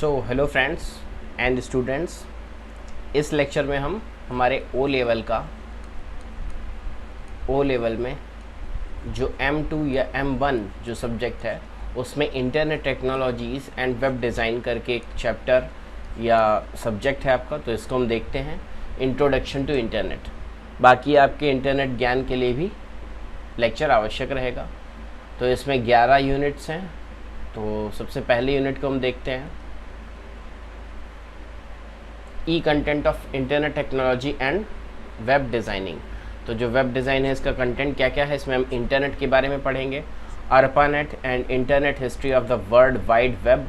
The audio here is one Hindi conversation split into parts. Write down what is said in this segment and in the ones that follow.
हेलो फ्रेंड्स एंड स्टूडेंट्स, इस लेक्चर में हम हमारे ओ लेवल में जो M2 या M1 जो सब्जेक्ट है उसमें internet technologies and web design करके एक चैप्टर या सब्जेक्ट है आपका, तो इसको हम देखते हैं इंट्रोडक्शन टू इंटरनेट। बाकी आपके इंटरनेट ज्ञान के लिए भी लेक्चर आवश्यक रहेगा। तो इसमें 11 यूनिट्स हैं। तो सबसे पहले यूनिट को हम देखते हैं, e content of internet technology and web designing. तो जो वेब डिज़ाइन है इसका कंटेंट क्या क्या है, इसमें हम इंटरनेट के बारे में पढ़ेंगे, ARPANET and internet history of the world wide web,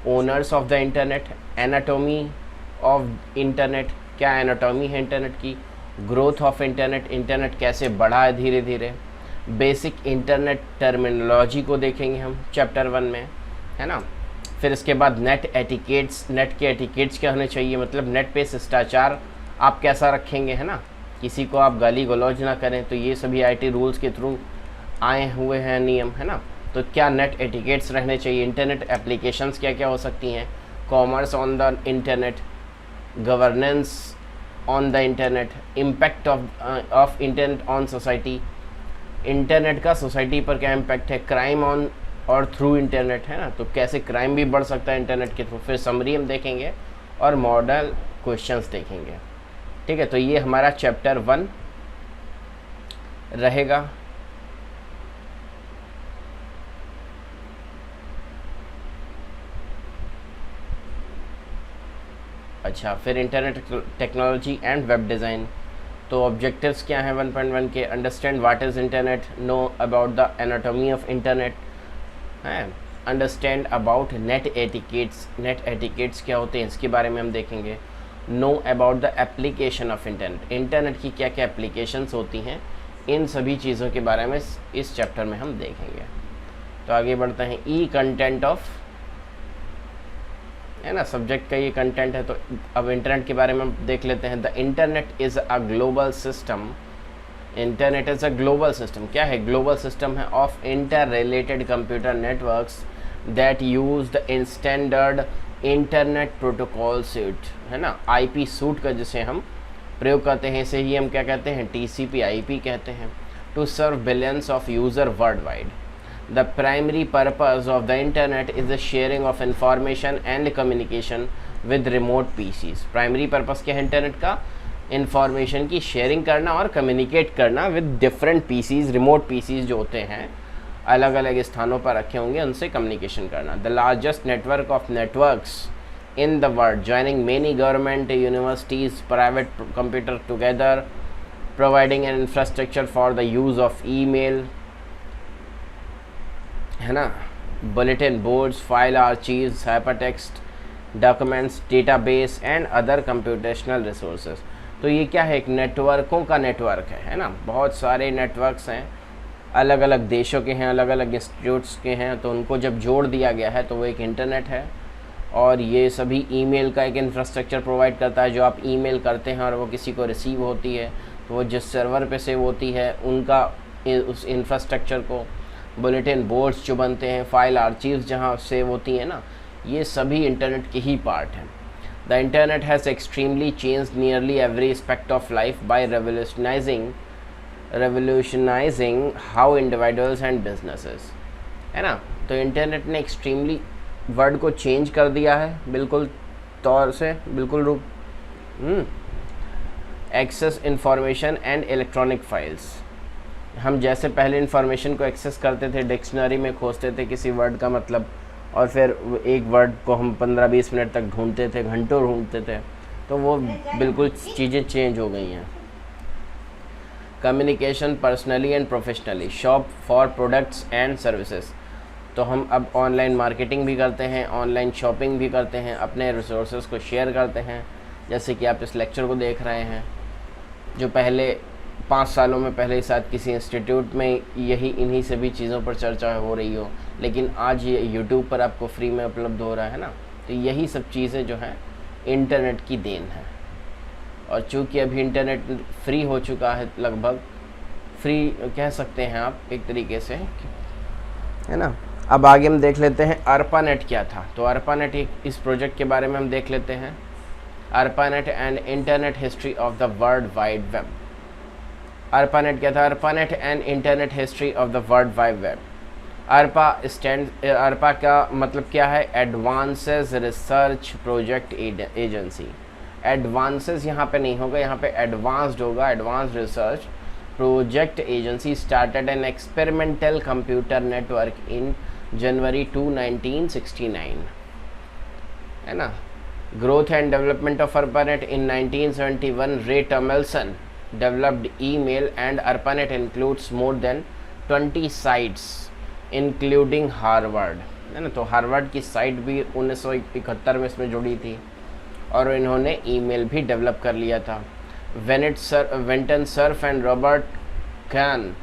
owners of the internet, anatomy of internet, क्या एनाटॉमी है इंटरनेट की, ग्रोथ ऑफ इंटरनेट, इंटरनेट कैसे बढ़ा है धीरे धीरे, बेसिक इंटरनेट टर्मिनोलॉजी को देखेंगे हम चैप्टर 1 में, है ना। फिर इसके बाद नेट एटिकेट्स, नेट के एटिकेट्स क्या होने चाहिए, मतलब नेट पे शिष्टाचार आप कैसा रखेंगे, है ना, किसी को आप गाली गलौज ना करें। तो ये सभी आईटी रूल्स के थ्रू आए हुए हैं नियम, है ना। तो क्या नेट एटिकेट्स रहने चाहिए, इंटरनेट एप्लीकेशंस क्या क्या हो सकती हैं, commerce on the internet, governance on the internet, impact of internet on society, internet का सोसाइटी पर क्या इम्पैक्ट है, क्राइम ऑन और थ्रू इंटरनेट, है ना, तो कैसे क्राइम भी बढ़ सकता है इंटरनेट के थ्रू। फिर समरी हम देखेंगे और मॉडल क्वेश्चंस देखेंगे, ठीक है। तो ये हमारा चैप्टर 1 रहेगा। अच्छा, फिर internet technology and web design. तो ऑब्जेक्टिव्स क्या हैं 1.1 के, understand what is internet, know about the anatomy of internet, है, understand about net etiquettes, net etiquettes क्या होते हैं इसके बारे में हम देखेंगे, know about the application of internet, internet की क्या क्या एप्लीकेशंस होती हैं, इन सभी चीज़ों के बारे में इस चैप्टर में हम देखेंगे। तो आगे बढ़ते हैं, ई कंटेंट ऑफ, है ना, सब्जेक्ट का ये कंटेंट है। तो अब इंटरनेट के बारे में हम देख लेते हैं। The internet is a global system, internet is a global system, क्या है, ग्लोबल सिस्टम है of inter related computer networks that use the standard internet protocol suit, है ना, आईपी सूट का जिसे हम प्रयोग करते हैं, इसे ही हम क्या कहते हैं, टीसीपी आईपी कहते हैं, to serve billions of user world wide. The primary purpose of the internet is the sharing of information and communication with remote PCs। Primary purpose क्या है इंटरनेट का, इंफॉर्मेशन की शेयरिंग करना और कम्युनिकेट करना with different PCs, remote PCs जो होते हैं अलग अलग स्थानों पर रखे होंगे, उनसे कम्युनिकेशन करना। The largest network of networks in the world, joining many government, universities, private computer together, providing an infrastructure for the use of email, है ना, bulletin boards, file archives, hypertext documents, database and other computational resources. तो ये क्या है, एक नेटवर्कों का नेटवर्क है ना, बहुत सारे नेटवर्क्स हैं, अलग अलग देशों के हैं, अलग अलग इंस्टीट्यूट्स के हैं, तो उनको जब जोड़ दिया गया है तो वो एक इंटरनेट है। और ये सभी ईमेल का एक इंफ्रास्ट्रक्चर प्रोवाइड करता है, जो आप ईमेल करते हैं और वो किसी को रिसीव होती है, तो वो जिस सर्वर पे सेव होती है उनका उस इंफ्रास्ट्रक्चर को, बुलेटिन बोर्ड्स जो बनते हैं, फाइल आर्चीव्स जहाँ सेव होती हैं ना, ये सभी इंटरनेट के ही पार्ट हैं। The internet has extremely changed nearly every aspect of life by revolutionising how individuals and businesses, है ना। तो इंटरनेट ने एक्सट्रीमली वर्ड को चेंज कर दिया है, बिल्कुल तौर से, बिल्कुल रूप, access information and electronic files. हम जैसे पहले इन्फॉर्मेशन को एक्सेस करते थे, डिक्शनरी में खोजते थे किसी वर्ड का मतलब, और फिर एक वर्ड को हम 15-20 मिनट तक ढूंढते थे, घंटों ढूंढते थे, तो वो बिल्कुल चीज़ें चेंज हो गई हैं। Communication personally and professionally, shop for products and services. तो हम अब ऑनलाइन मार्केटिंग भी करते हैं, ऑनलाइन शॉपिंग भी करते हैं, अपने रिसोर्सेज को शेयर करते हैं, जैसे कि आप इस लेक्चर को देख रहे हैं, जो पहले 5 सालों में पहले शायद किसी इंस्टीट्यूट में यही इन्हीं सभी चीज़ों पर चर्चा हो रही हो, लेकिन आज ये यूट्यूब पर आपको फ्री में उपलब्ध हो रहा है ना। तो यही सब चीज़ें जो हैं इंटरनेट की देन है। और चूँकि अभी इंटरनेट फ्री हो चुका है, लगभग फ्री कह सकते हैं आप एक तरीके से, है ना, अब आगे हम देख लेते हैं ARPANET क्या था। तो ARPANET इस प्रोजेक्ट के बारे में हम देख लेते हैं। ARPANET and internet history of the world wide web. ARPANET क्या था? ARPANET and internet history of the world wide web. ARPA का मतलब क्या है? Advances research project agency. Advances यहाँ पे नहीं होगा, यहाँ पे एडवांस्ड होगा, advanced research project agency started an experimental computer network in January 2 1969, है ना। Growth and development of ARPANET in 1971, Ray Tomlinson developed email, and ARPANET includes more than 20 sites including Harvard, है ना। तो हार्वर्ड की साइट भी 1971 में इसमें जुड़ी थी और इन्होंने ईमेल भी डेवलप कर लिया था। Vinton Cerf and Robert Kahn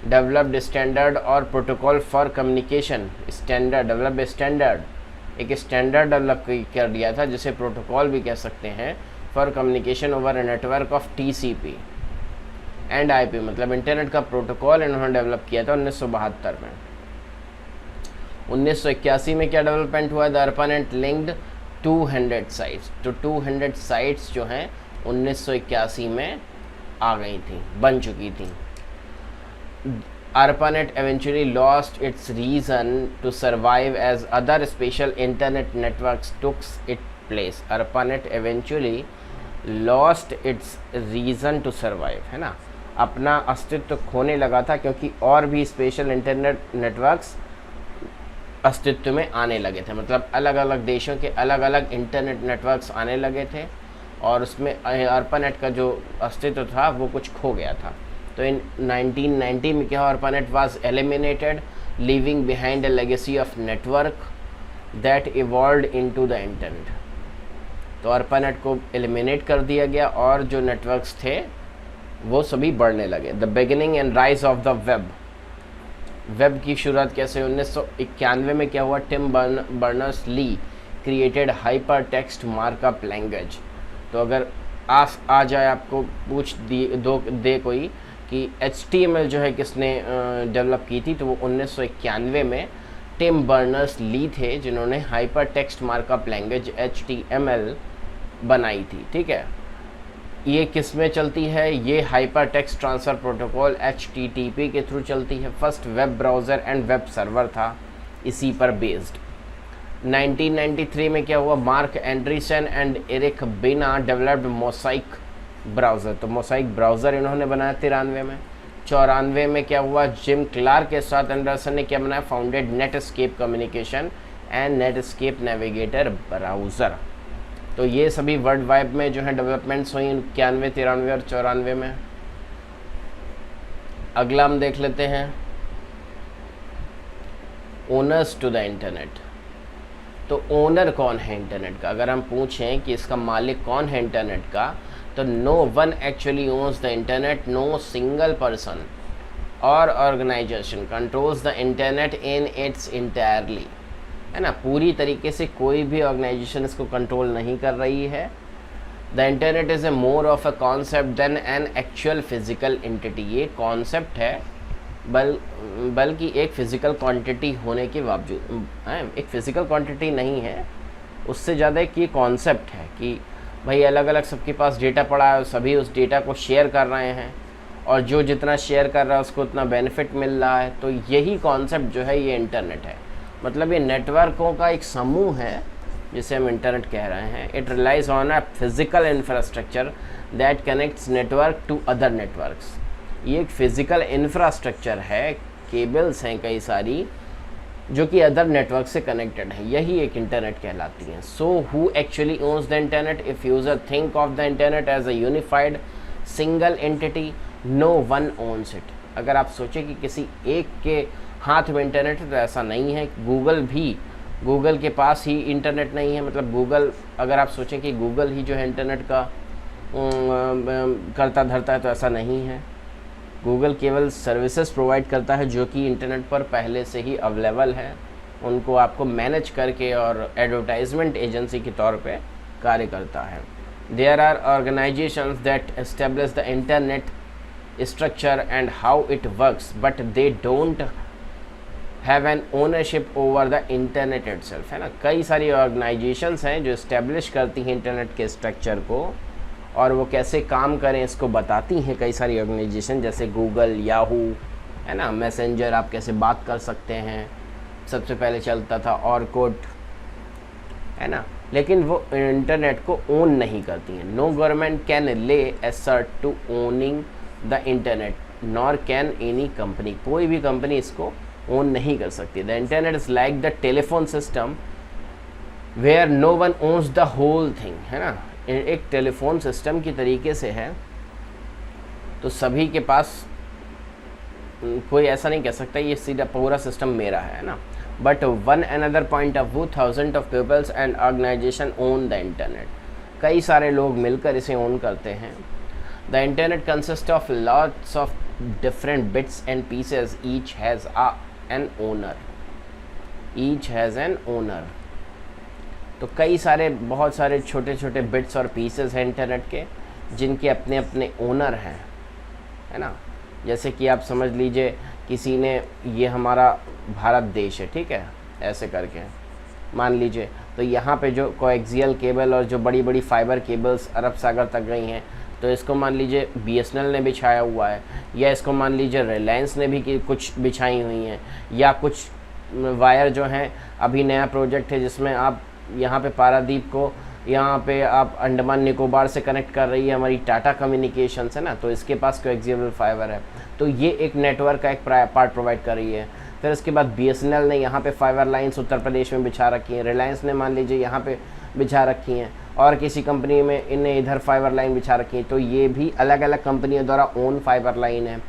developed standard और प्रोटोकॉल फॉर कम्युनिकेशन। डेवलप एक स्टैंडर्ड डेवलप कर दिया था जिसे प्रोटोकॉल भी कह सकते हैं, for communication over a network of TCP and IP, मतलब इंटरनेट का प्रोटोकॉल इन्होंने डेवलप किया था 1972 में। 1981 में क्या डेवलपमेंट हुआ? The ARPANET linked 200 sites. तो 200 साइट्स जो हैं 1981 में आ गई थी, बन चुकी थी। ARPANET eventually lost its reason to survive as other special internet networks took its place. ARPANET eventually lost its reason to survive, है ना, अपना अस्तित्व खोने लगा था क्योंकि और भी स्पेशल इंटरनेट नेटवर्क्स अस्तित्व में आने लगे थे। मतलब अलग अलग देशों के अलग अलग इंटरनेट नेटवर्क्स आने लगे थे और उसमें ARPANET का जो अस्तित्व था वो कुछ खो गया था। तो इन 1990 में क्या हुआ? ARPANET was eliminated, leaving behind a legacy of network that evolved into the internet. तो ARPANET को एलिमिनेट कर दिया गया और जो नेटवर्क्स थे वो सभी बढ़ने लगे। The beginning and rise of the web की शुरुआत कैसे? 1991 में क्या हुआ? Tim Berners Lee created hyper text markup language. तो अगर आ जाए आपको पूछ दे कोई कि HTML जो है किसने डेवलप की थी, तो वो 1991 में टिम बर्नर्स ली थे जिन्होंने hyper text markup language HTML बनाई थी। ठीक है, ये किस में चलती है? ये hyper text transfer protocol HTTP के थ्रू चलती है। First web browser and web server था इसी पर बेस्ड। 1993 में क्या हुआ? मार्क एंड्रीसन एंड एरिक बिना डेवलप्ड मोसाइक ब्राउज़र। तो मोसाइक ब्राउज़र इन्होंने बनाया 93 में। 94 में क्या हुआ? जिम क्लार्क के साथ एंडरसन ने क्या बनाया? Founded Netscape communication and Netscape navigator browser. तो ये सभी वर्ल्ड वाइड में जो है डेवलपमेंट्स हुई 91, 93 और 94 में। अगला हम देख लेते हैं ओनर्स टू द इंटरनेट। तो ओनर कौन है इंटरनेट का? अगर हम पूछें कि इसका मालिक कौन है इंटरनेट का, तो no one actually owns the internet, no single person और organisation controls the internet in its entirely, है ना। पूरी तरीके से कोई भी ऑर्गेनाइजेशन इसको कंट्रोल नहीं कर रही है। The internet is a more of a concept than an actual physical entity. ये कॉन्सेप्ट है बल्कि एक फ़िज़िकल क्वांटिटी होने के बावजूद, एक फ़िज़िकल क्वांटिटी नहीं है, उससे ज़्यादा एक ये कॉन्सेप्ट है कि भाई अलग अलग सबके पास डेटा पड़ा है, सभी उस डेटा को शेयर कर रहे हैं और जो जितना शेयर कर रहा है उसको उतना बेनिफिट मिल रहा है। तो यही कॉन्सेप्ट जो है ये इंटरनेट है। मतलब ये नेटवर्कों का एक समूह है जिसे हम इंटरनेट कह रहे हैं। It relies on a physical infrastructure that connects network to other networks. ये एक फिजिकल इंफ्रास्ट्रक्चर है, केबल्स हैं कई सारी जो कि अदर नेटवर्क से कनेक्टेड है, यही एक इंटरनेट कहलाती है। So who actually owns the internet? If user think of the internet as a unified single entity, no one owns it. अगर आप सोचें कि किसी एक के हाथ में इंटरनेट है तो ऐसा नहीं है। गूगल के पास ही इंटरनेट नहीं है। मतलब गूगल, अगर आप सोचें कि गूगल ही जो है इंटरनेट का करता धरता है तो ऐसा नहीं है। गूगल केवल सर्विसेज प्रोवाइड करता है जो कि इंटरनेट पर पहले से ही अवेलेबल है, उनको आपको मैनेज करके और एडवर्टाइजमेंट एजेंसी के तौर पे कार्य करता है। There are organisations that establish the internet structure and how it works, but they don't have an ownership over the internet itself, है ना। कई सारी ऑर्गेनाइजेशंस हैं जो इस्टेब्लिश करती हैं इंटरनेट के स्ट्रक्चर को और वो कैसे काम करें इसको बताती हैं। कई सारी ऑर्गेनाइजेशन जैसे गूगल, याहू, है ना, मैसेंजर, आप कैसे बात कर सकते हैं। सबसे पहले चलता था ऑरकुट, है ना, लेकिन वो इंटरनेट को ओन नहीं करती हैं। No government can lay assert to owning the internet nor can any company, कोई भी कंपनी इसको ओन नहीं कर सकती। The internet is like the telephone system where no one owns the whole thing, है ना। एक टेलीफोन सिस्टम की तरीके से है, तो सभी के पास कोई ऐसा नहीं कह सकता ये सीधा पूरा सिस्टम मेरा है ना। But one another point of view, thousand of peoples and organisation own the internet, कई सारे लोग मिलकर इसे ओन करते हैं। The internet consist of lots of different bits and pieces, each has an owner, each has an owner. तो कई सारे, बहुत सारे छोटे छोटे बिट्स और पीसेस हैं इंटरनेट के, जिनके अपने अपने ओनर हैं, है ना। जैसे कि आप समझ लीजिए किसी ने, ये हमारा भारत देश है, ठीक है, ऐसे करके मान लीजिए, तो यहाँ पे जो कोएक्सियल केबल और जो बड़ी बड़ी फाइबर केबल्स अरब सागर तक गई हैं, तो इसको मान लीजिए BSNL ने बिछाया हुआ है, या इसको मान लीजिए रिलायंस ने भी कुछ बिछाई हुई हैं, या कुछ वायर जो हैं, अभी नया प्रोजेक्ट है जिसमें आप यहाँ पे पारादीप को यहाँ पे आप अंडमान निकोबार से कनेक्ट कर रही है हमारी टाटा कम्युनिकेशंस, है ना, तो इसके पास कोएक्सियल फाइबर है, तो ये एक नेटवर्क का एक पार्ट प्रोवाइड कर रही है। फिर उसके बाद BSNL ने यहाँ पे फाइबर लाइंस उत्तर प्रदेश में बिछा रखी हैं, रिलायंस ने मान लीजिए यहाँ पे बिछा रखी हैं, और किसी कंपनी में इन्हें इधर फाइबर लाइन बिछा रखी है, तो ये भी अलग अलग कंपनियों द्वारा ओन फाइबर लाइन है।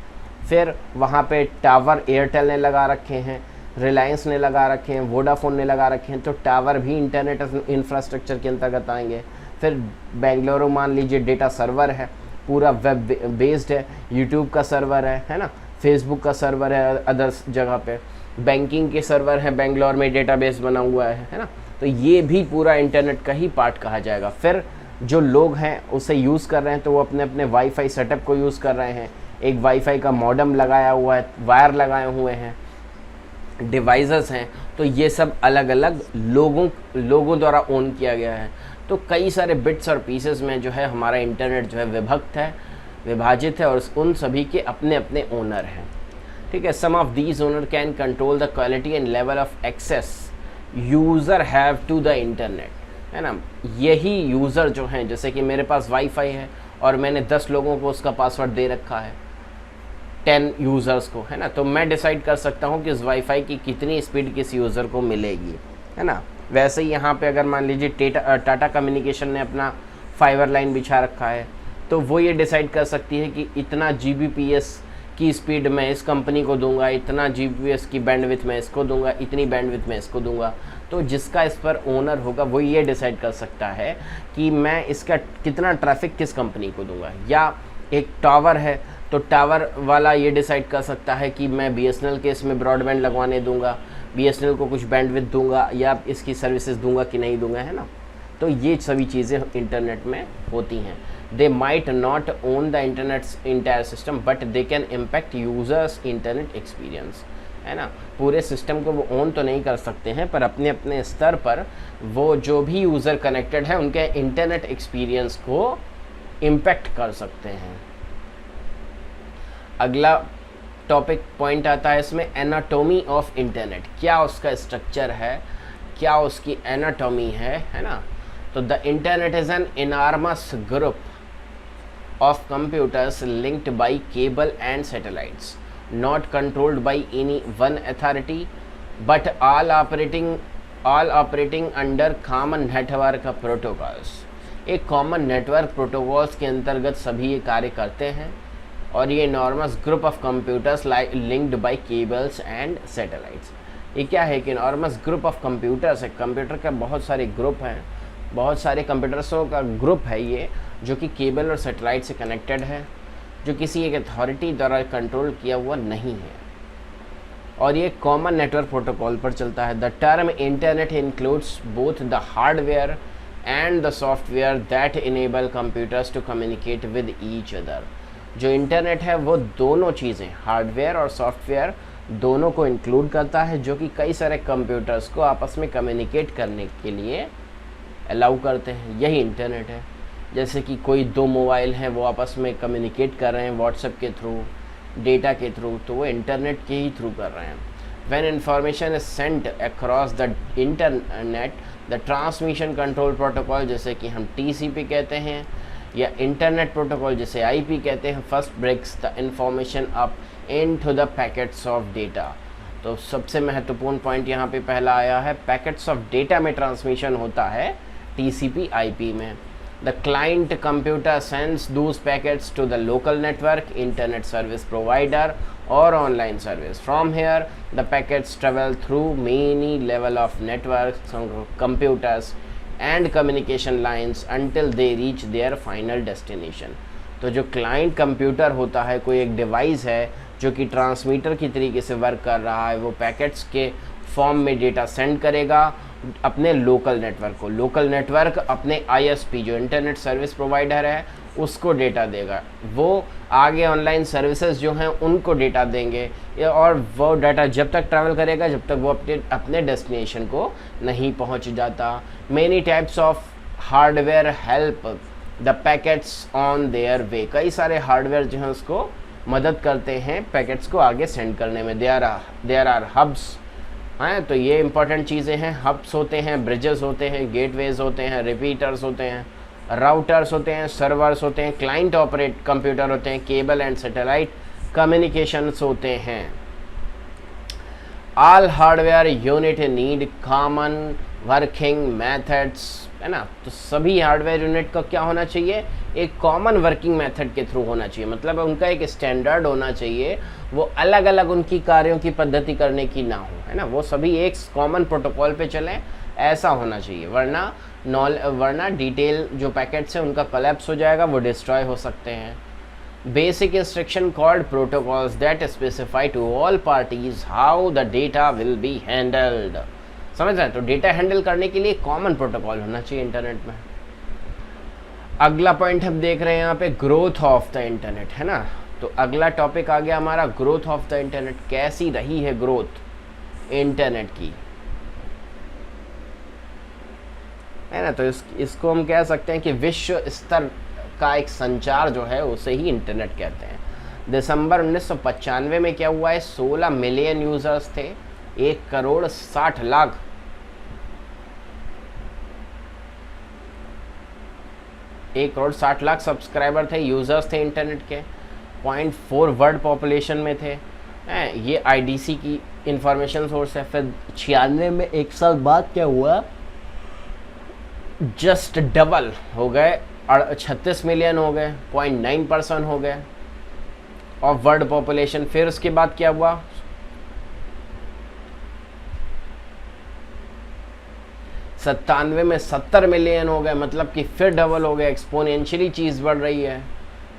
फिर वहाँ पे टावर एयरटेल ने लगा रखे हैं, रिलायंस ने लगा रखे हैं, वोडाफोन ने लगा रखे हैं, तो टावर भी इंटरनेट इंफ्रास्ट्रक्चर के अंतर्गत आएंगे। फिर बेंगलुरु मान लीजिए डेटा सर्वर है, पूरा वेब बेस्ड है, यूट्यूब का सर्वर है ना, फेसबुक का सर्वर है अदर्स जगह पे, बैंकिंग के सर्वर है, बेंगलोर में डेटाबेस बना हुआ है ना, तो ये भी पूरा इंटरनेट का ही पार्ट कहा जाएगा। फिर जो लोग हैं उसे यूज़ कर रहे हैं, तो वो अपने अपने वाईफाई सेटअप को यूज़ कर रहे हैं, एक वाईफाई का मॉडेम लगाया हुआ है, वायर लगाए हुए हैं, डिवाइसेस हैं, तो ये सब अलग अलग लोगों द्वारा ओन किया गया है। तो कई सारे बिट्स और पीसेस में जो है हमारा इंटरनेट जो है विभक्त है, विभाजित है, और उन सभी के अपने अपने ओनर हैं, ठीक है। Some of these owner can control the quality and level of access user have to the internet, है ना। यही यूज़र जो हैं, जैसे कि मेरे पास वाईफाई है और मैंने 10 लोगों को उसका पासवर्ड दे रखा है, 10 यूज़र्स को, है ना, तो मैं डिसाइड कर सकता हूँ कि इस वाईफाई की कितनी स्पीड किस यूज़र को मिलेगी, है ना। वैसे ही यहाँ पे अगर मान लीजिए टाटा कम्युनिकेशन ने अपना फाइबर लाइन बिछा रखा है, तो वो ये डिसाइड कर सकती है कि इतना Gbps की स्पीड मैं इस कंपनी को दूंगा, इतना Gbps की बैंडविड्थ मैं इसको दूंगा, इतनी बैंडविड्थ मैं इसको दूंगा। तो जिसका इस पर ओनर होगा वो ये डिसाइड कर सकता है कि मैं इसका कितना ट्रैफिक किस कंपनी को दूंगा। या एक टावर है, तो टावर वाला ये डिसाइड कर सकता है कि मैं BSNL के इसमें ब्रॉडबैंड लगवाने दूंगा, BSNL को कुछ बैंडविड्थ दूंगा या इसकी सर्विसेज दूंगा कि नहीं दूंगा, है ना। तो ये सभी चीज़ें इंटरनेट में होती हैं। They might not own the internet entire system but they can impact users internet experience, है ना। पूरे सिस्टम को वो ओन तो नहीं कर सकते हैं, पर अपने अपने स्तर पर वो जो भी यूज़र कनेक्टेड है उनके इंटरनेट एक्सपीरियंस को इम्पैक्ट कर सकते हैं। अगला टॉपिक पॉइंट आता है इसमें, एनाटॉमी ऑफ इंटरनेट। क्या उसका स्ट्रक्चर है, क्या उसकी एनाटॉमी है ना। तो the internet is an enormous group of computers linked by cable and satellites, not controlled by any one authority, but all operating under common network protocols. एक कॉमन नेटवर्क प्रोटोकॉल्स के अंतर्गत सभी ये कार्य करते हैं, और ये enormous group of computers linked by cables and satellites. ये क्या है कि इनॉर्मस ग्रुप ऑफ कंप्यूटर्स है, कंप्यूटर का बहुत सारे ग्रुप हैं, बहुत सारे कंप्यूटर्सों का ग्रुप है ये, जो कि केबल और सैटेलाइट से कनेक्टेड है, जो किसी एक अथॉरिटी द्वारा कंट्रोल किया हुआ नहीं है, और ये कॉमन नेटवर्क प्रोटोकॉल पर चलता है। The term internet includes both the hardware and the software that enable computers to communicate with each other. जो इंटरनेट है वो दोनों चीज़ें, हार्डवेयर और सॉफ्टवेयर, दोनों को इंक्लूड करता है, जो कि कई सारे कंप्यूटर्स को आपस में कम्युनिकेट करने के लिए अलाउ करते हैं। यही इंटरनेट है। जैसे कि कोई दो मोबाइल हैं, वो आपस में कम्युनिकेट कर रहे हैं व्हाट्सएप के थ्रू, डेटा के थ्रू, तो वो इंटरनेट के ही थ्रू कर रहे हैं। When information is sent across the internet, the transmission control protocol, जैसे कि हम TCP कहते हैं, या इंटरनेट प्रोटोकॉल जिसे IP कहते हैं, first breaks the information up into the packets of data. तो सबसे महत्वपूर्ण पॉइंट यहाँ पे पहला आया है, पैकेट्स ऑफ डेटा में ट्रांसमिशन होता है TCP IP में। The client computer sends those packets to the local network, internet service provider और online service. From here the packets travel through many level of networks, computers and communication lines until they reach their final destination। तो जो क्लाइंट कंप्यूटर होता है, कोई एक डिवाइस है जो कि ट्रांसमीटर की तरीके से वर्क कर रहा है, वो पैकेट्स के फॉर्म में डेटा सेंड करेगा अपने लोकल नेटवर्क को। लोकल नेटवर्क अपने ISP जो इंटरनेट सर्विस प्रोवाइडर है उसको डेटा देगा, वो आगे ऑनलाइन सर्विसेज जो हैं उनको डेटा देंगे, और वो डाटा जब तक ट्रैवल करेगा जब तक वो अपने डेस्टिनेशन को नहीं पहुंच जाता। Many types of hardware help the packets on their way. कई सारे हार्डवेयर जो हैं उसको मदद करते हैं पैकेट्स को आगे सेंड करने में। देयर आर हब्स हैं, तो ये इंपॉर्टेंट चीज़ें हैं। हब्स होते हैं, ब्रिजेस होते हैं, गेटवेज होते हैं, रिपीटर्स होते हैं, राउटर्स होते हैं, सर्वर्स होते हैं, क्लाइंट ऑपरेट कंप्यूटर होते हैं, केबल एंड सैटेलाइट कम्युनिकेशंस होते हैं। All hardware unit need common working methods, है ना। तो सभी हार्डवेयर यूनिट का क्या होना चाहिए, एक कॉमन वर्किंग मेथड के थ्रू होना चाहिए, मतलब उनका एक स्टैंडर्ड होना चाहिए, वो अलग अलग उनकी कार्यों की पद्धति करने की ना हो, है ना। वो सभी एक कॉमन प्रोटोकॉल पे चलें, ऐसा होना चाहिए, वरना डिटेल जो पैकेट्स हैं उनका कोलैप्स हो जाएगा, वो डिस्ट्रॉय हो सकते हैं। Basic instruction called protocols that specify to all parties how the data will be handled. समझ रहे हैं, तो डेटा हैंडल करने के लिए कॉमन प्रोटोकॉल होना चाहिए इंटरनेट में। अगला पॉइंट हम देख रहे हैं यहाँ पे, ग्रोथ ऑफ द इंटरनेट, है ना। तो अगला टॉपिक आ गया हमारा ग्रोथ ऑफ द इंटरनेट। कैसी रही है ग्रोथ इंटरनेट की, है ना। तो इसको हम कह सकते हैं कि विश्व स्तर का एक संचार जो है उसे ही इंटरनेट कहते हैं। दिसंबर 1995 में क्या हुआ है, 16 मिलियन यूजर्स थे, 1,60,00,000 1,60,00,000 सब्सक्राइबर थे, यूजर्स थे इंटरनेट के। 0.4 वर्ल्ड पॉपुलेशन में थे, ये IDC की इंफॉर्मेशन सोर्स है। फिर 96 में, एक साल बाद क्या हुआ, जस्ट डबल हो गए, 36 मिलियन हो गए, 0.9% हो गए ऑफ वर्ल्ड पॉपुलेशन। फिर उसके बाद क्या हुआ, 97 में 70 मिलियन हो गए, मतलब कि फिर डबल हो गए, एक्सपोनेंशियली चीज़ बढ़ रही है।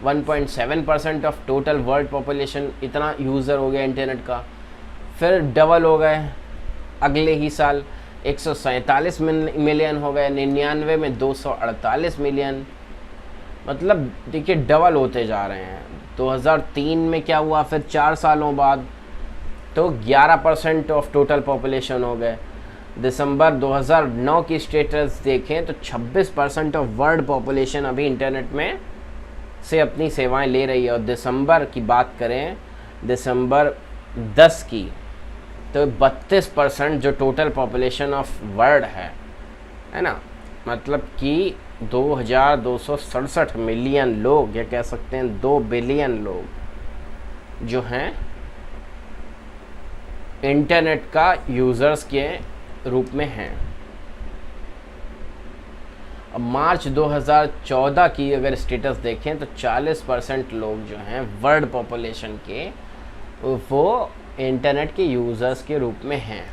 1.7% ऑफ टोटल वर्ल्ड पॉपुलेशन इतना यूज़र हो गया इंटरनेट का। फिर डबल हो गए अगले ही साल, 147 मिलियन हो गए। 99 में 248 मिलियन, मतलब देखिए डबल होते जा रहे हैं। 2003 में क्या हुआ, फिर 4 सालों बाद तो 11% ऑफ टोटल पॉपुलेशन हो गए। दिसंबर 2009 की स्टेटस देखें तो 26% ऑफ वर्ल्ड पॉपुलेशन अभी इंटरनेट में से अपनी सेवाएं ले रही है। और दिसंबर की बात करें, दिसंबर 10 की, तो 32% जो टोटल पॉपुलेशन ऑफ वर्ल्ड है ना, मतलब कि 2,267 मिलियन लोग, या कह सकते हैं 2 बिलियन लोग जो हैं इंटरनेट का यूज़र्स के रूप में हैं। अब मार्च 2014 की अगर स्टेटस देखें तो 40% लोग जो हैं वर्ल्ड पॉपुलेशन के, वो इंटरनेट के यूज़र्स के रूप में हैं।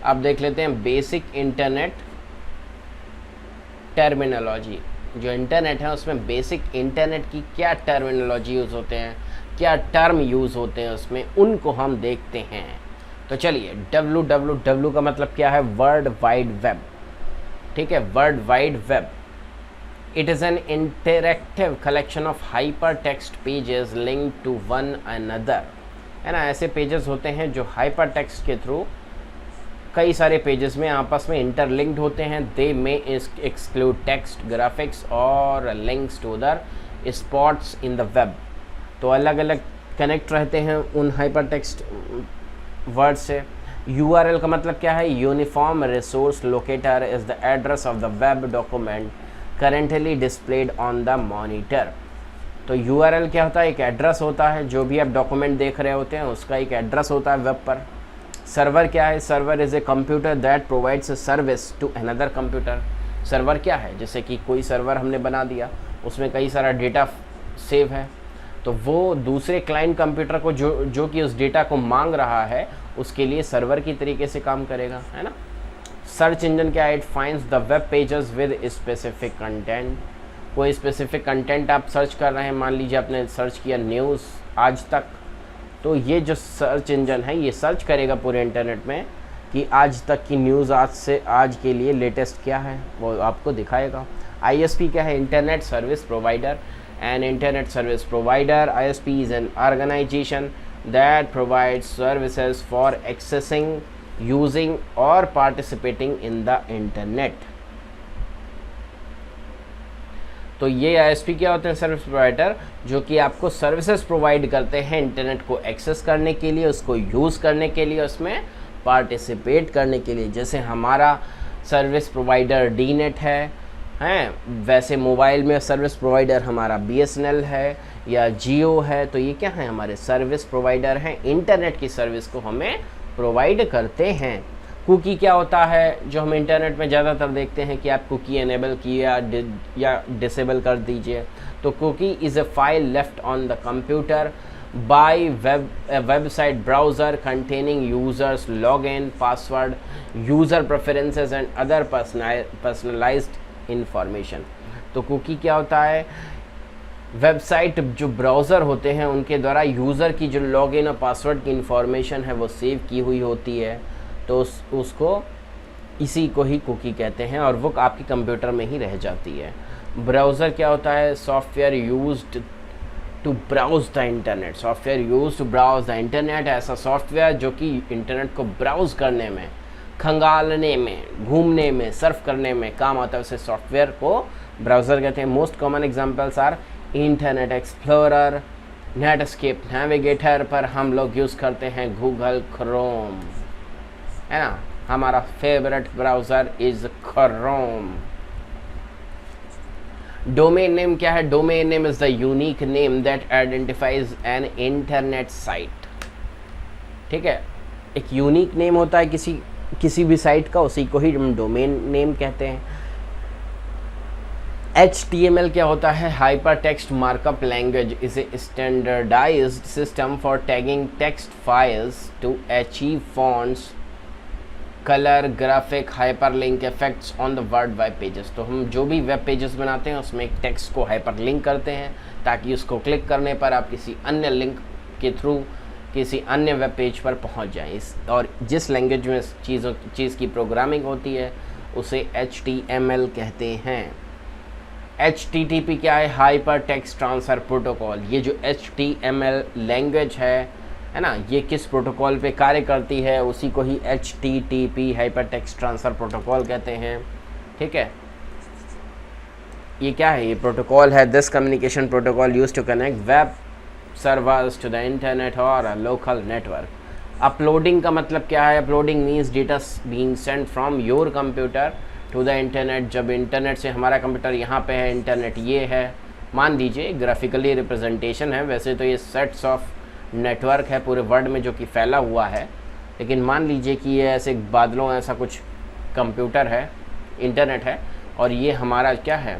अब देख लेते हैं बेसिक इंटरनेट टर्मिनोलॉजी। जो इंटरनेट है उसमें बेसिक इंटरनेट की क्या टर्मिनोलॉजी यूज़ होते हैं, क्या टर्म यूज़ होते हैं उसमें, उनको हम देखते हैं। तो चलिए, www का मतलब क्या है, वर्ल्ड वाइड वेब। ठीक है, world wide web. It is an interactive collection of hypertext pages linked to one another, है ना। ऐसे पेजेस होते हैं जो हाइपरटेक्स्ट के थ्रू कई सारे पेजेस में आपस में इंटरलिंक्ड होते हैं। They may exclude text, graphics और links to other spots in the web. तो अलग अलग कनेक्ट रहते हैं उन हाइपरटेक्स्ट वर्ड से। URL का मतलब क्या है? Uniform resource locator is the address of the web document currently displayed on the monitor. तो URL क्या होता है? एक एड्रेस होता है, जो भी आप डॉक्यूमेंट देख रहे होते हैं उसका एक एड्रेस होता है वेब पर। सर्वर क्या है? Server is a computer that provides a service to another computer. Server क्या है? जैसे कि कोई सर्वर हमने बना दिया, उसमें कई सारा डेटा सेव है, तो वो दूसरे क्लाइंट कंप्यूटर को जो कि उस डेटा को मांग रहा है उसके लिए सर्वर की तरीके से काम करेगा, है ना। सर्च इंजन क्या है? It finds the web pages with specific content. कोई स्पेसिफिक कंटेंट आप सर्च कर रहे हैं, मान लीजिए आपने सर्च किया न्यूज़ आज तक, तो ये जो सर्च इंजन है ये सर्च करेगा पूरे इंटरनेट में कि आज तक की न्यूज़, आज से आज के लिए लेटेस्ट क्या है वो आपको दिखाएगा। ISP क्या है? Internet service provider. An internet service provider, ISP is an organisation that provides services for accessing, using or participating in the internet। तो ये ISP क्या होते हैं? सर्विस प्रोवाइडर, जो कि आपको सर्विसेज प्रोवाइड करते हैं इंटरनेट को एक्सेस करने के लिए, उसको यूज़ करने के लिए, उसमें पार्टिसिपेट करने के लिए। जैसे हमारा सर्विस प्रोवाइडर DNET हैं, वैसे मोबाइल में सर्विस प्रोवाइडर हमारा BSNL है या जियो है। तो ये क्या है? हमारे सर्विस प्रोवाइडर हैं, इंटरनेट की सर्विस को हमें प्रोवाइड करते हैं। कुकी क्या होता है? जो हम इंटरनेट में ज़्यादातर देखते हैं कि आप कुकी इनेबल किया या डिसेबल कर दीजिए। तो cookie is a file left on the computer by website browser containing users login, password, user preferences and other personalised information. तो कुकी क्या होता है? वेबसाइट जो ब्राउज़र होते हैं उनके द्वारा यूज़र की जो लॉगिन और पासवर्ड की इंफॉर्मेशन है वो सेव की हुई होती है, तो उसको इसी को ही कुकी कहते हैं और वो आपके कंप्यूटर में ही रह जाती है। ब्राउज़र क्या होता है? Software used to browse the internet. Software used to browse the internet, ऐसा सॉफ्टवेयर जो कि इंटरनेट को ब्राउज़ करने में, खंगालने में, घूमने में, सर्फ करने में काम आता है, उसे सॉफ्टवेयर को ब्राउज़र कहते हैं। Most common examples are Internet Explorer, Netscape Navigator, पर हम लोग यूज़ करते हैं गूगल क्रोम, है ना। हमारा favourite browser is Chrome. Domain name क्या है? Domain name is the unique name that identifies an internet site. ठीक है, एक यूनिक नेम होता है किसी भी साइट का, उसी को ही हम डोमेन नेम कहते हैं। HTML क्या होता है? Hyper text markup language is a standardised system for tagging text files to achieve fonts, colour, graphic, hyperlink effects on the world web pages. तो हम जो भी वेब पेजेस बनाते हैं उसमें एक टेक्स्ट को हाइपरलिंक करते हैं ताकि उसको क्लिक करने पर आप किसी अन्य लिंक के थ्रू किसी अन्य वेब पेज पर पहुंच जाएं। और जिस लैंग्वेज में चीज़ की प्रोग्रामिंग होती है उसे HTML कहते हैं। HTTP क्या है? Hyper text transfer protocol. ये जो HTML लैंग्वेज है ना, ये किस प्रोटोकॉल पे कार्य करती है? उसी को ही HTTP hyper text transfer protocol कहते हैं। ठीक है, ये क्या है? ये प्रोटोकॉल है this communication protocol use to connect web servers to the internet और अ लोकल नेटवर्क। अपलोडिंग का मतलब क्या है? Uploading means data being sent from your computer to the internet. जब इंटरनेट से हमारा कंप्यूटर यहाँ पे है, इंटरनेट ये है, मान लीजिए ग्राफिकली रिप्रेजेंटेशन है, वैसे तो ये सेट्स ऑफ नेटवर्क है पूरे वर्ल्ड में जो कि फैला हुआ है, लेकिन मान लीजिए कि ये ऐसे बादलों ऐसा कुछ कंप्यूटर है, इंटरनेट है, और ये हमारा क्या है?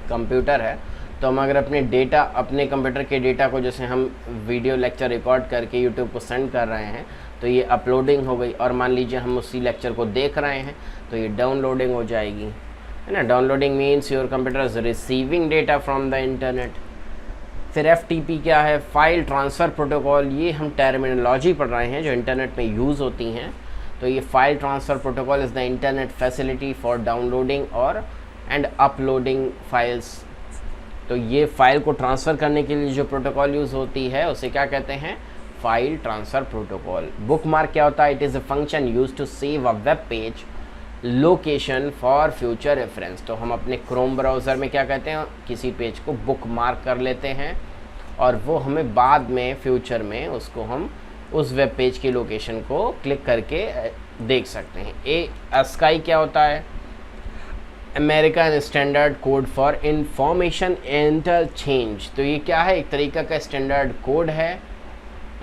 कंप्यूटर है। तो हम अगर अपने कंप्यूटर के डेटा को, जैसे हम वीडियो लेक्चर रिकॉर्ड करके यूट्यूब को सेंड कर रहे हैं, तो ये अपलोडिंग हो गई, और मान लीजिए हम उसी लेक्चर को देख रहे हैं तो ये डाउनलोडिंग हो जाएगी, है ना। Downloading means your computer is receiving data from the internet. फिर FTP क्या है? File transfer protocol. ये हम टर्मिनोलॉजी पढ़ रहे हैं जो इंटरनेट में यूज़ होती हैं। तो ये file transfer protocol is the internet facility for downloading और एंड अपलोडिंग फाइल्स। तो ये फाइल को ट्रांसफ़र करने के लिए जो प्रोटोकॉल यूज़ होती है उसे क्या कहते हैं, file transfer protocol. Bookmark क्या होता है, it is a function use to save a web page location for future reference. तो हम अपने क्रोम ब्राउज़र में क्या कहते हैं, किसी पेज को बुक मार्क कर लेते हैं और वो हमें बाद में फ्यूचर में उसको हम उस वेब पेज की लोकेशन को क्लिक करके देख सकते हैं। ASCII क्या होता है, American standard code for information interchange. तो ये क्या है, एक तरीका का स्टैंडर्ड कोड है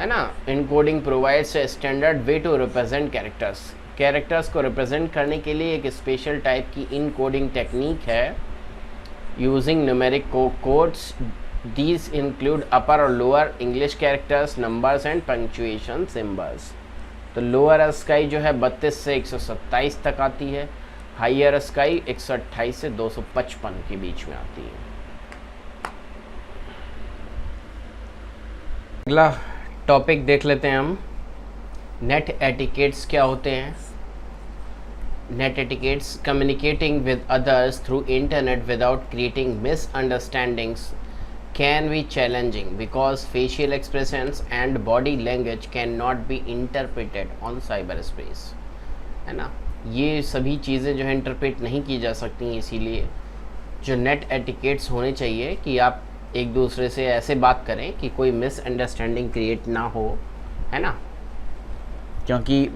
ना। Encoding provides a standard way to represent characters को रिप्रेजेंट करने के लिए एक स्पेशल टाइप की इनकोडिंग टेक्निक है using numeric codes. These include upper और lower English characters, numbers and punctuation symbols। तो lower ASCII जो है 32 से 127 तक आती है, हायर ASCII 128 से 255 के बीच में आती है। अगला टॉपिक देख लेते हैं हम, नेट एटिकेट्स क्या होते हैं। Net etiquettes, communicating with others through internet without creating misunderstandings can be challenging because facial expressions and body language cannot be interpreted on cyberspace, है ना। ये सभी चीज़ें जो है इंटरप्रेट नहीं की जा सकती, इसीलिए जो नेट एटिकेट्स होने चाहिए कि आप एक दूसरे से ऐसे बात करें कि कोई मिसअंडरस्टैंडिंग क्रिएट ना हो, है ना। क्योंकि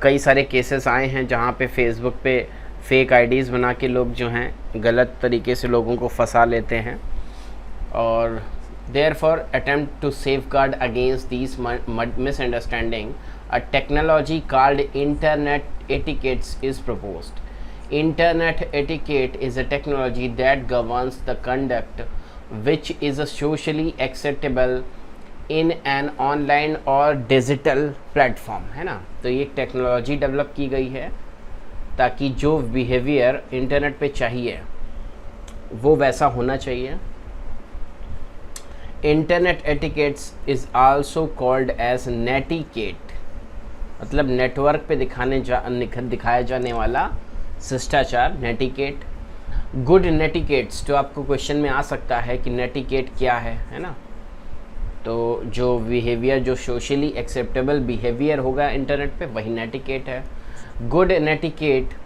कई सारे केसेस आए हैं जहाँ पे फेसबुक पे फेक आईडीज़ बना के लोग जो हैं गलत तरीके से लोगों को फंसा लेते हैं, और therefore attempt to safeguard against these misunderstanding, a technology called internet etiquettes is proposed. Internet etiquette is a technology that governs the conduct which is socially acceptable in an online or digital platform, है ना। तो ये टेक्नोलॉजी डेवलप की गई है ताकि जो बिहेवियर इंटरनेट पे चाहिए वो वैसा होना चाहिए। Internet etiquettes is also called as netiquette, मतलब नेटवर्क पे दिखाया जाने वाला शिष्टाचार, नेटिकेट। गुड नेटिकेट्स, तो आपको क्वेश्चन में आ सकता है कि नेटिकेट क्या है ना। तो जो बिहेवियर, जो सोशली एक्सेप्टेबल बिहेवियर होगा इंटरनेट पे, वही नेटिकेट है। Good netiquette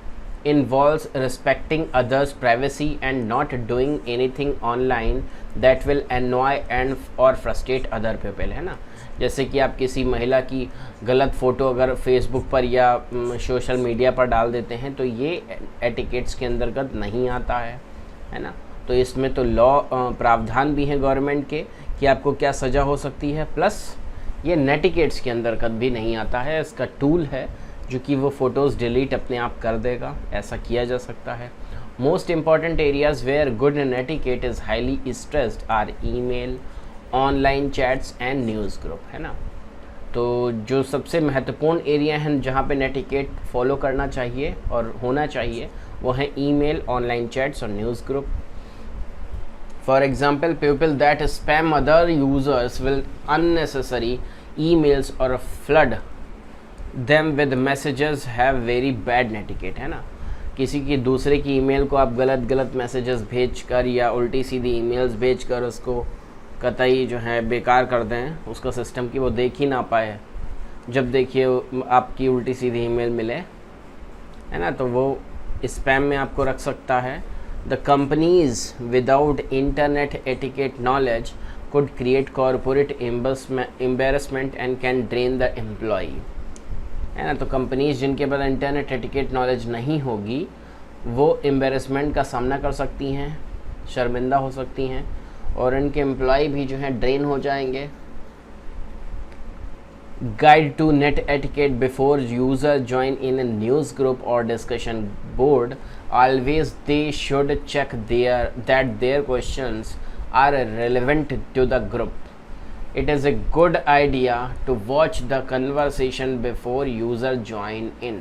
involves respecting others' privacy and not doing anything online that will annoy and or frustrate other people, है ना। जैसे कि आप किसी महिला की गलत फ़ोटो अगर फेसबुक पर या सोशल मीडिया पर डाल देते हैं तो ये एटिकेट्स के अंतर्गत नहीं आता है ना। तो इसमें तो लॉ प्रावधान भी हैं गवर्नमेंट के कि आपको क्या सज़ा हो सकती है, प्लस ये नेटिकेट्स के अंतर्गत भी नहीं आता है। इसका टूल है जो कि वो फ़ोटोज़ डिलीट अपने आप कर देगा, ऐसा किया जा सकता है। Most important areas where good netiquette is highly stressed are email, online chats and news group, है ना। तो जो सबसे महत्वपूर्ण एरिया हैं जहाँ पे नेटिकेट फॉलो करना चाहिए और होना चाहिए वो है ईमेल, ऑनलाइन चैट्स और news group. For example, people that spam other users will unnecessary emails और flood them with messages have very bad netiquette, है ना। किसी की दूसरे की ईमेल को आप गलत मैसेजेस भेजकर या उल्टी सीधी ईमेल्स भेजकर उसको कतई जो है बेकार कर दें उसका सिस्टम की वो देख ही ना पाए, जब देखिए आपकी उल्टी सीधी ईमेल मिले, है ना, तो वो स्पैम में आपको रख सकता है। The companies without internet etiquette knowledge could create corporate embarrassment and can drain the employee, है ना। तो कंपनीज जिनके पास इंटरनेट एटिकेट नॉलेज नहीं होगी वो एम्बेरसमेंट का सामना कर सकती हैं, शर्मिंदा हो सकती हैं, और इनके एम्प्लॉय भी जो हैं ड्रेन हो जाएंगे। Guide to net etiquette before user join in a news group और discussion board, always they should check that their questions are relevant to the group. It is a good idea to watch the conversation before user join in,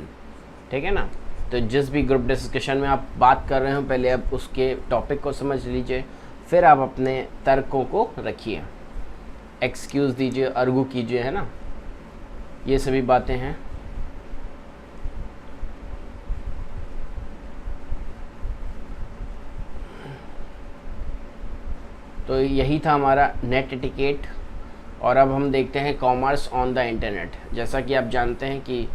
ठीक है ना। तो जिस भी ग्रुप डिस्कशन में आप बात कर रहे हो पहले आप उसके टॉपिक को समझ लीजिए, फिर आप अपने तर्कों को रखिए, एक्सक्यूज़ दीजिए, आर्गू कीजिए, है ना। ये सभी बातें हैं। तो यही था हमारा नेट एटिकेट। और अब हम देखते हैं कॉमर्स ऑन द इंटरनेट। जैसा कि आप जानते हैं कि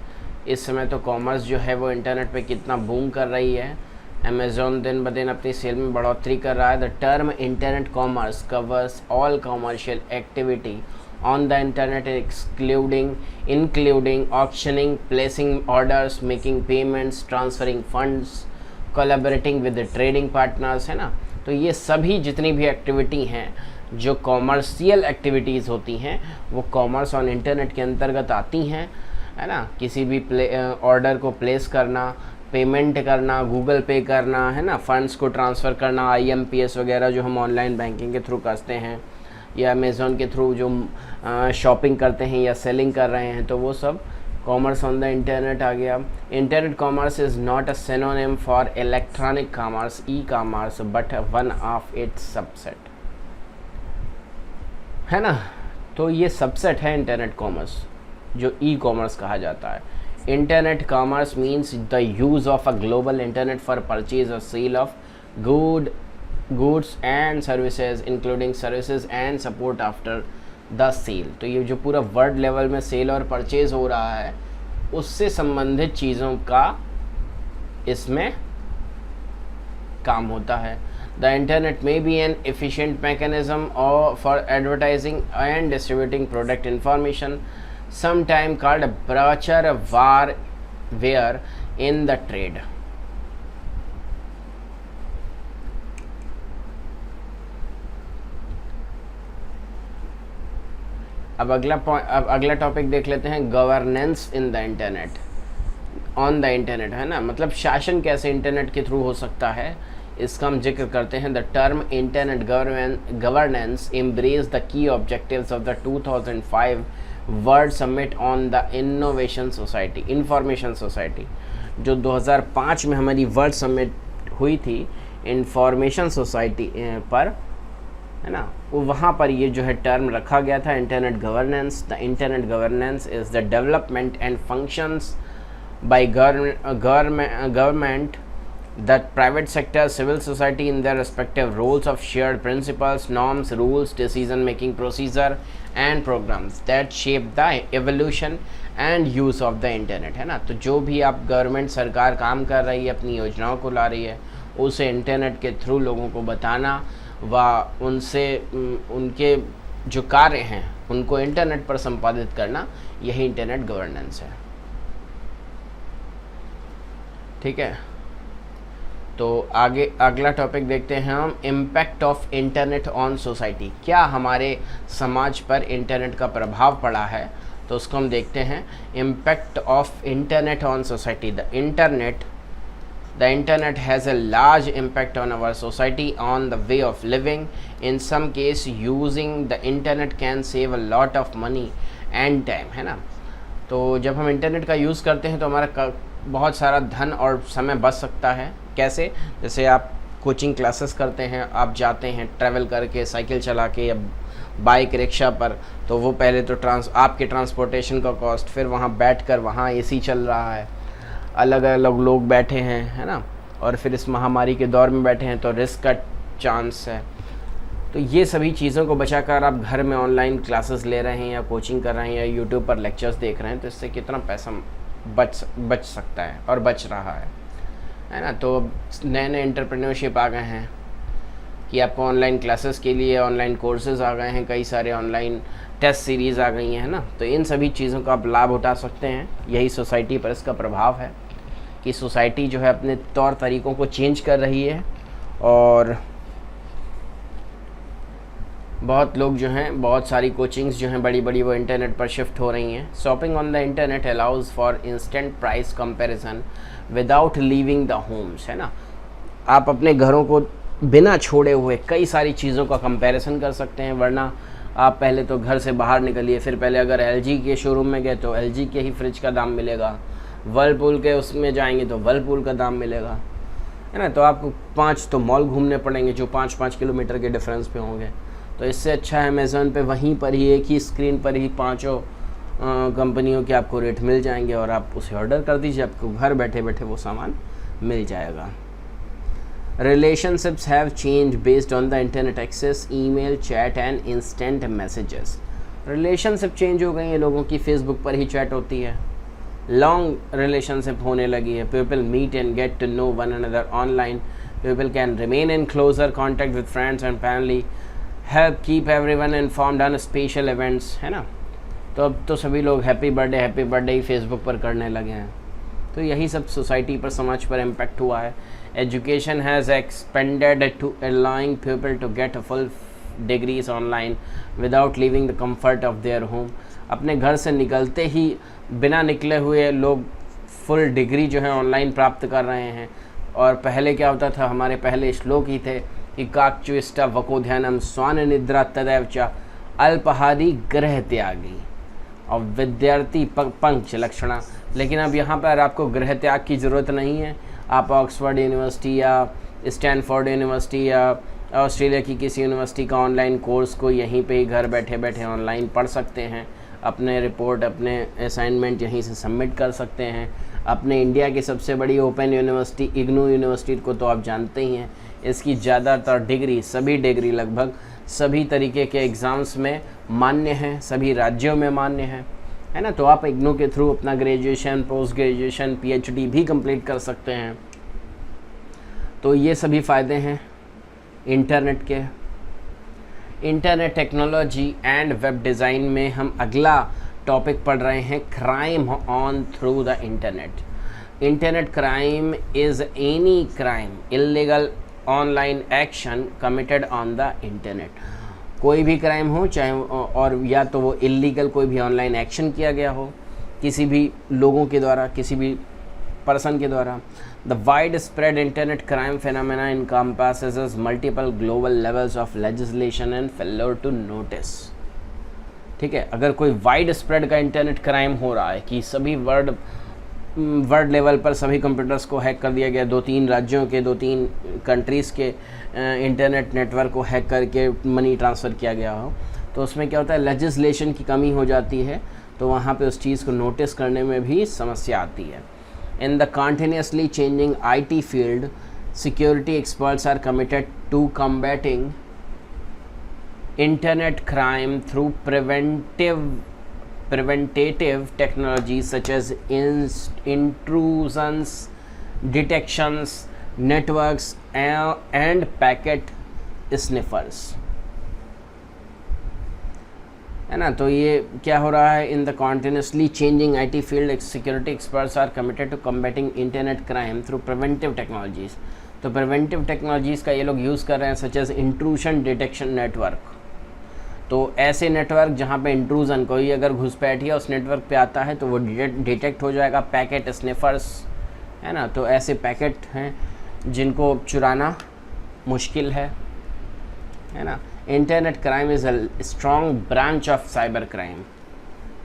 इस समय तो कॉमर्स जो है वो इंटरनेट पे कितना बूम कर रही है। अमेज़ॉन दिन ब दिन अपनी सेल में बढ़ोतरी कर रहा है। The term internet commerce covers all commercial activity on the internet including auctioning, placing orders, making payments, transferring funds, collaborating with the trading partners, है ना। तो ये सभी जितनी भी एक्टिविटी हैं जो कॉमर्शियल एक्टिविटीज़ होती हैं वो कॉमर्स ऑन इंटरनेट के अंतर्गत आती हैं, है ना। किसी भी ऑर्डर को प्लेस करना, पेमेंट करना, गूगल पे करना, है ना, फंड्स को ट्रांसफ़र करना, IMPS वगैरह जो हम ऑनलाइन बैंकिंग के थ्रू करते हैं, या अमेज़ॉन के थ्रू जो शॉपिंग करते हैं या सेलिंग कर रहे हैं, तो वो सब कॉमर्स ऑन द इंटरनेट आ गया। Internet commerce is not a synonym for electronic commerce, e-commerce, but one of its subset, है ना। तो ये सबसेट है इंटरनेट कॉमर्स, जो ई-कॉमर्स कहा जाता है। Internet commerce means the use of a global internet for purchase और sale of goods and services including services and support after the sale. तो ये जो पूरा वर्ल्ड लेवल में सेल और परचेज हो रहा है उससे संबंधित चीज़ों का इसमें काम होता है। द इंटरनेट में be an efficient mechanism for advertising and distributing product information, sometime called a brochure warfare in the trade। अब अगला टॉपिक देख लेते हैं, governance in the internet, on the internet, है ना। मतलब शासन कैसे इंटरनेट के थ्रू हो सकता है, इसका हम जिक्र करते हैं। The term internet governance embrace the key objectives of the 2005 world summit on the information society, जो 2005 में हमारी वर्ल्ड समिट हुई थी इंफॉर्मेशन सोसाइटी पर, है ना। वो वहाँ पर ये जो है टर्म रखा गया था, internet governance. The internet governance is the development and functions by government, the private sector, civil society in their respective roles of shared principles, norms, rules, decision making procedure and programs that shape the evolution and use of the internet, है ना। तो जो भी आप गवर्नमेंट सरकार काम कर रही है, अपनी योजनाओं को ला रही है, उसे इंटरनेट के थ्रू लोगों को बताना व उनसे उनके जो कार्य हैं उनको इंटरनेट पर संपादित करना, यही इंटरनेट गवर्नेंस है। ठीक है, तो आगे अगला टॉपिक देखते हैं हम, impact of internet on society. क्या हमारे समाज पर इंटरनेट का प्रभाव पड़ा है, तो उसको हम देखते हैं। Impact of internet on society. The internet has a large impact on our society on the way of living. In some case using the internet can save a lot of money and time, है ना। तो जब हम इंटरनेट का यूज़ करते हैं तो हमारा बहुत सारा धन और समय बच सकता है। कैसे? जैसे आप कोचिंग क्लासेस करते हैं, आप जाते हैं ट्रैवल करके, साइकिल चला के या बाइक रिक्शा पर, तो वो पहले तो आपके ट्रांसपोर्टेशन का कॉस्ट, फिर वहाँ बैठकर वहाँ AC चल रहा है, अलग अलग लोग बैठे हैं, है ना, और फिर इस महामारी के दौर में बैठे हैं तो रिस्क का चांस है। तो ये सभी चीज़ों को बचाकर आप घर में ऑनलाइन क्लासेस ले रहे हैं या कोचिंग कर रहे हैं या यूट्यूब पर लेक्चर्स देख रहे हैं, तो इससे कितना पैसा बच सकता है और बच रहा है ना। तो नए नए एंटरप्रेन्योरशिप आ गए हैं कि आपको ऑनलाइन क्लासेस के लिए ऑनलाइन कोर्सेज आ गए हैं, कई सारे ऑनलाइन टेस्ट सीरीज़ आ गई हैं, है ना। तो इन सभी चीज़ों का आप लाभ उठा सकते हैं। यही सोसाइटी पर इसका प्रभाव है कि सोसाइटी जो है अपने तौर तरीक़ों को चेंज कर रही है और बहुत लोग जो हैं, बहुत सारी कोचिंग्स जो हैं बड़ी बड़ी, वो इंटरनेट पर शिफ्ट हो रही हैं। Shopping on the internet allows for instant price comparison without leaving the homes, है ना। आप अपने घरों को बिना छोड़े हुए कई सारी चीज़ों का कंपैरिजन कर सकते हैं, वरना आप पहले तो घर से बाहर निकलिए, फिर पहले अगर LG के शोरूम में गए तो LG के ही फ्रिज का दाम मिलेगा, वर्लपूल के उसमें जाएंगे तो वर्लपूल का दाम मिलेगा, है ना। तो आपको 5 तो मॉल घूमने पड़ेंगे जो 5-5 किलोमीटर के डिफरेंस पे होंगे। तो इससे अच्छा है अमेज़ॉन पे वहीं पर ही एक ही स्क्रीन पर ही 5 कंपनियों के आपको रेट मिल जाएंगे और आप उसे ऑर्डर कर दीजिए, आपको घर बैठे बैठे वो सामान मिल जाएगा। relationships have changed based on the internet access, email, chat and instant messages. Relationship change हो गई है लोगों की, फेसबुक पर ही चैट होती है, लॉन्ग रिलेशनशिप होने लगी है. People meet and get to know one another online. People can remain in closer contact with friends and family, help keep everyone informed on special events, है ना. तो अब तो सभी लोग हैप्पी बर्थडे ही फेसबुक पर करने लगे हैं. तो यही सब सोसाइटी पर, समाज पर इम्पैक्ट हुआ है. Education has expanded to allowing people to get a full degrees online without leaving the comfort of their home. अपने घर से निकलते ही बिना निकले हुए लोग फुल डिग्री जो है ऑनलाइन प्राप्त कर रहे हैं. और पहले क्या होता था, हमारे पहले श्लोक ही थे कि काकचुष्टा वकोध्यानम स्वान निद्रा तदैव च अल्पहारी ग्रह त्यागी और विद्यार्थी पंच लक्षणा. लेकिन अब यहाँ पर आपको गृह त्याग की ज़रूरत नहीं है. आप ऑक्सफोर्ड यूनिवर्सिटी या स्टैनफोर्ड यूनिवर्सिटी या ऑस्ट्रेलिया की किसी यूनिवर्सिटी का ऑनलाइन कोर्स को यहीं पे ही घर बैठे बैठे ऑनलाइन पढ़ सकते हैं. अपने रिपोर्ट, अपने असाइनमेंट यहीं से सबमिट कर सकते हैं. अपने इंडिया की सबसे बड़ी ओपन यूनिवर्सिटी इग्नू यूनिवर्सिटी को तो आप जानते ही हैं. इसकी ज़्यादातर डिग्री, सभी डिग्री लगभग सभी तरीके के एग्ज़ाम्स में मान्य हैं, सभी राज्यों में मान्य है ना. तो आप इग्नू के थ्रू अपना ग्रेजुएशन, पोस्ट ग्रेजुएशन, पीएचडी भी कंप्लीट कर सकते हैं. तो ये सभी फ़ायदे हैं इंटरनेट के. Internet technology and web design में हम अगला टॉपिक पढ़ रहे हैं, crime on through the internet. Internet crime is any crime, illegal online action committed on the internet. कोई भी क्राइम हो, चाहे और या तो वो इल्लीगल कोई भी ऑनलाइन एक्शन किया गया हो किसी भी लोगों के द्वारा, किसी भी पर्सन के द्वारा. The widespread internet crime phenomena encompasses multiple global levels of legislation and failure to notice. ठीक है, अगर कोई वाइड स्प्रेड का इंटरनेट क्राइम हो रहा है कि सभी वर्ल्ड लेवल पर सभी कंप्यूटर्स को हैक कर दिया गया, 2-3 राज्यों के, 2-3 कंट्रीज़ के इंटरनेट नेटवर्क को हैक करके मनी ट्रांसफ़र किया गया हो, तो उसमें क्या होता है, लेजिस्लेशन की कमी हो जाती है. तो वहाँ पे उस चीज़ को नोटिस करने में भी समस्या आती है. In the continuously changing IT field, security experts are committed to combatting internet crime through preventative technologies such as intrusions detections, networks and packet sniffers. है ना. तो ये क्या हो रहा है, in the continuously changing IT field, security experts are committed to combatting internet crime through preventive technologies. तो प्रिवेंटिव टेक्नोलॉजीज़ का ये लोग यूज़ कर रहे हैं, such as intrusion detection network. तो ऐसे नेटवर्क जहाँ पे इंट्रूजन, कोई अगर घुसपैठिया उस नेटवर्क पे आता है तो वो डिटेक्ट हो जाएगा. पैकेट स्निफर्स, है ना. तो ऐसे पैकेट हैं जिनको चुराना मुश्किल है ना. Internet crime is a strong branch of cyber crime.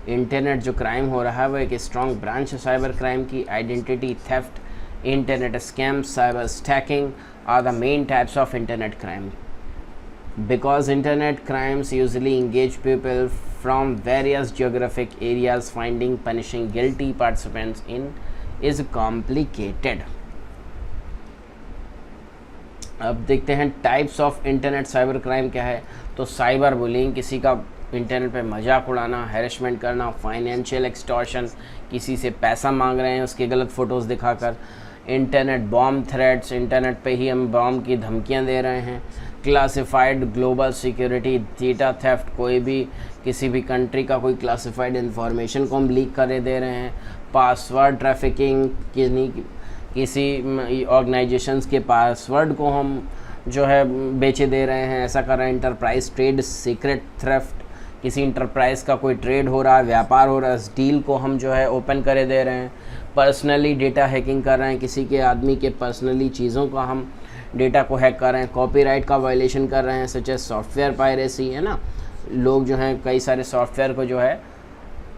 Internet जो क्राइम हो रहा है वो एक स्ट्रॉन्ग ब्रांच है साइबर क्राइम की. Identity theft, internet scams, cyber stalking are the main types of internet crime. Because internet crimes usually engage people from various geographic areas, finding punishing guilty participants in is complicated. अब देखते हैं types of internet cyber crime क्या है. तो साइबर बुलिंग, किसी का इंटरनेट पे मजाक उड़ाना, हैरेसमेंट करना. फाइनेंशियल एक्सटॉर्शन, किसी से पैसा मांग रहे हैं उसके गलत फ़ोटोज़ दिखाकर. इंटरनेट बॉम्ब थ्रेट्स, इंटरनेट पे ही हम बॉम्ब की धमकियां दे रहे हैं. Classified global security, data theft, कोई भी किसी भी कंट्री का कोई क्लासिफाइड इन्फॉर्मेशन को हम लीक कर दे रहे हैं. पासवर्ड ट्रैफिकिंग, किसी ऑर्गेनाइजेशंस के पासवर्ड को हम जो है बेचे दे रहे हैं, ऐसा कर रहे हैं. इंटरप्राइज ट्रेड सीक्रेट थेफ्ट, किसी इंटरप्राइज़ का कोई ट्रेड हो रहा है, व्यापार हो रहा है, उस डील को हम जो है ओपन करे दे रहे हैं. पर्सनली डेटा हैकिंग कर रहे हैं, किसी के आदमी के पर्सनली चीज़ों का हम डेटा को हैक कर रहे हैं. कॉपीराइट का वायलेशन कर रहे हैं, सच एज सॉफ्टवेयर पायरेसी, है ना. लोग जो हैं कई सारे सॉफ्टवेयर को जो है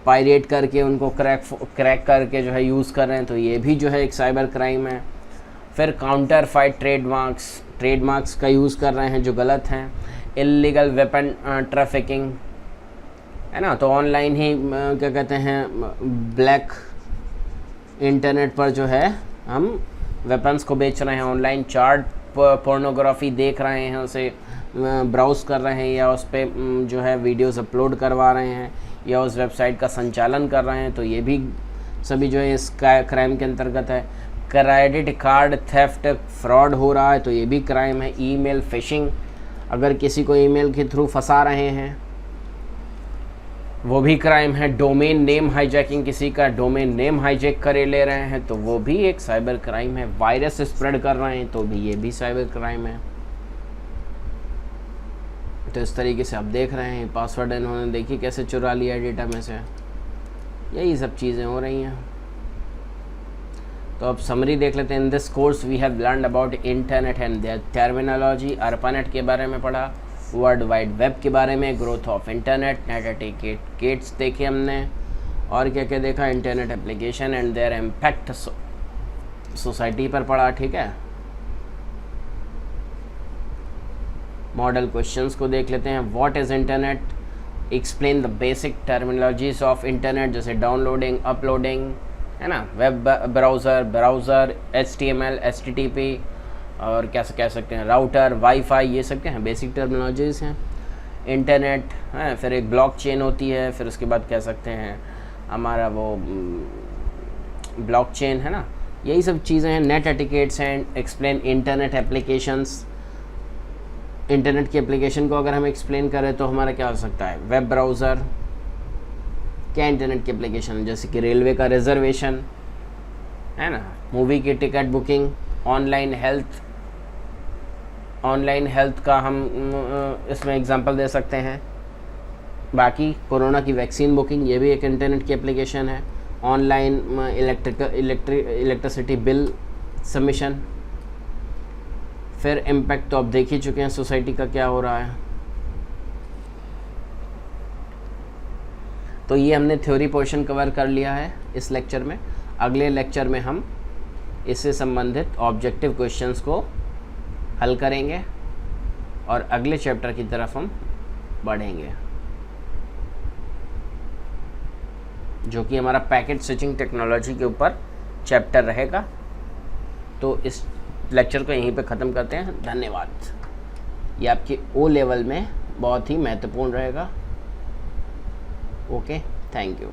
पायरेट करके उनको क्रैक करके जो है यूज़ कर रहे हैं. तो ये भी जो है एक साइबर क्राइम है. फिर काउंटर फाइट ट्रेडमार्क्स का यूज़ कर रहे हैं जो गलत हैं. इल्लीगल वेपन ट्रैफिकिंग, है ना. तो ऑनलाइन ही क्या कहते हैं, ब्लैक इंटरनेट पर जो है हम वेपन्स को बेच रहे हैं. ऑनलाइन चार्ट पोर्नोग्राफी देख रहे हैं, उसे ब्राउज़ कर रहे हैं, या उस पर जो है वीडियोस अपलोड करवा रहे हैं, या उस वेबसाइट का संचालन कर रहे हैं, तो ये भी सभी जो है इस क्राइम के अंतर्गत है। क्रेडिट कार्ड थेफ्ट, फ्रॉड हो रहा है, तो ये भी क्राइम है। ईमेल फिशिंग, अगर किसी को ईमेल के थ्रू फंसा रहे हैं वो भी क्राइम है। डोमेन नेम हाईजैकिंग, किसी का डोमेन नेम हाईजैक करे ले रहे हैं तो वो भी एक साइबर क्राइम है। वायरस स्प्रेड कर रहे हैं तो भी ये भी साइबर क्राइम है। तो इस तरीके से आप देख रहे हैं पासवर्ड इन्होंने देखिए कैसे चुरा लिया डेटा में से, यही सब चीज़ें हो रही हैं। तो अब समरी देख लेते हैं। In this course we have learned about internet and their terminology. ARPANET के बारे में पढ़ा, वर्ल्ड वाइड वेब के बारे में, growth of internet, net etiquettes देखे हमने, और क्या क्या देखा, internet application and there impact society पर पढ़ा। ठीक है, मॉडल क्वेश्चंस को देख लेते हैं। What is internet, explain the basic terminologies of internet, जैसे डाउनलोडिंग, अपलोडिंग, है ना, वेब ब्राउज़र, HTML, HTTP, और क्या कह सकते हैं राउटर, वाईफाई, ये सब क्या हैं बेसिक टर्मिनोलॉजीज़ हैं। इंटरनेट है, फिर एक ब्लॉकचेन होती है, फिर उसके बाद कह सकते हैं हमारा वो ब्लॉकचेन है ना, यही सब चीज़ें हैं। Net etiquettes and explain internet applications. Internet की एप्लीकेशन को अगर हम एक्सप्लेन करें तो हमारा क्या हो सकता है, वेब ब्राउज़र क्या इंटरनेट की एप्लीकेशन, जैसे कि रेलवे का रिजर्वेशन है ना, मूवी की टिकट बुकिंग, ऑनलाइन हेल्थ का हम इसमें एग्जांपल दे सकते हैं। बाकी कोरोना की वैक्सीन बुकिंग, ये भी एक इंटरनेट की एप्लीकेशन है। Online electricity bill submission. फिर इम्पैक्ट तो आप देख ही चुके हैं सोसाइटी का क्या हो रहा है। तो ये हमने थ्योरी पोर्शन कवर कर लिया है इस लेक्चर में। अगले लेक्चर में हम इससे संबंधित ऑब्जेक्टिव क्वेश्चंस को हल करेंगे और अगले चैप्टर की तरफ हम बढ़ेंगे, जो कि हमारा पैकेट स्विचिंग टेक्नोलॉजी के ऊपर चैप्टर रहेगा। तो इस लेक्चर को यहीं पे ख़त्म करते हैं। धन्यवाद। ये आपके O लेवल में बहुत ही महत्वपूर्ण रहेगा। Okay, thank you.